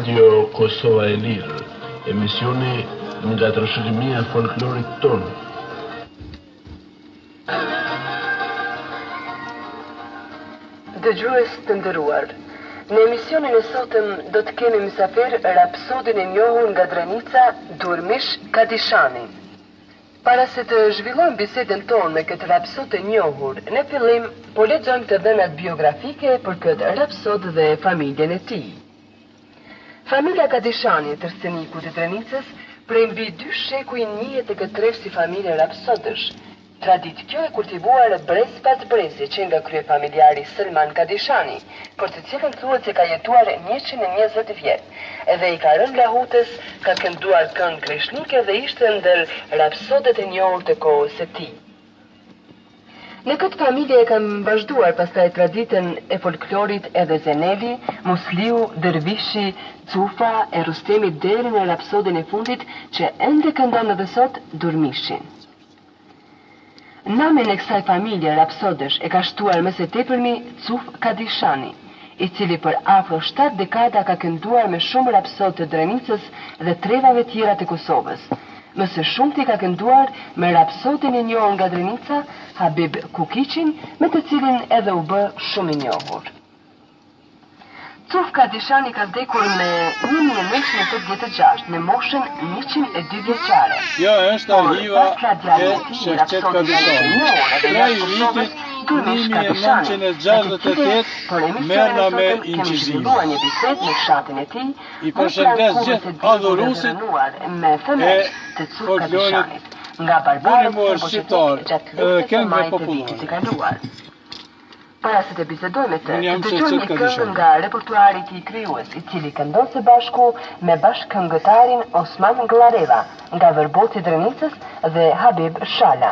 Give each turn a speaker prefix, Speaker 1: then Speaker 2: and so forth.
Speaker 1: Radio Kosova e Lirë, emisioni nga trashëgimia e folklorit tonë.
Speaker 2: Dëgjues të nderuar, në emisionin e sotëm do të kemi mysafir rapsodin e njohur nga Drenica, Durmish Kadishani. Para se të zhvillojmë bisedën tonë me këtë rapsod të njohur, në fillim po lexojmë të dhënat biografike për këtë rapsod dhe familjen e tij. Familja Kadishani e Trstenikut të Drenicës prej mbi 2 shekuj njihet të këtë si familje rapsodësh. Tradit kjo e kultivuar brez pas brezi që nga kryefamiljari Selman Kadishani, për të cilën thuhet se ka jetuar 120 vjet, edhe i ka rënë lahutës, ka kënduar këngë krishnike dhe ishte ndër rapsodet e njohur të kohës së tij. Në këtë familje e kanë vazhduar pastaj traditën e folklorit edhe Zeneli, Musliu, Dervishi, Cufa e Rustemi deri në rapsodin e fundit që ende këndon edhe sot Durmishin. Namin e kësaj familje rapsodësh e ka shtuar më së tepërmi Cuf Kadishani, i cili për afro 7 dekada ka kënduar me shumë rapsod të Drenicës dhe trevave tjera të Kosovës. Më së shumti ka kënduar me rapsodin e njohur nga Drenica, Habib Kukiqin, me të cilin edhe u bë shumë i njohur. Cuf Kadishani ka vdekur në 1986 në moshën 102 vjeçare.
Speaker 3: Jo, është arhiva e Shevqet Kadishani. Pra i vitit 1968 merrna me incizim. I përshëndes gjithë adhurusit e folklorit burimor shqiptar edhe këngëve popullore.
Speaker 2: Para se të bisedojmë të dëgjojmë një këngë nga repertuari i krijues, i cili këndon së bashku me bashkëkëngëtarin Osman Glareva, nga Verboti i Drenicës dhe Habib Shala.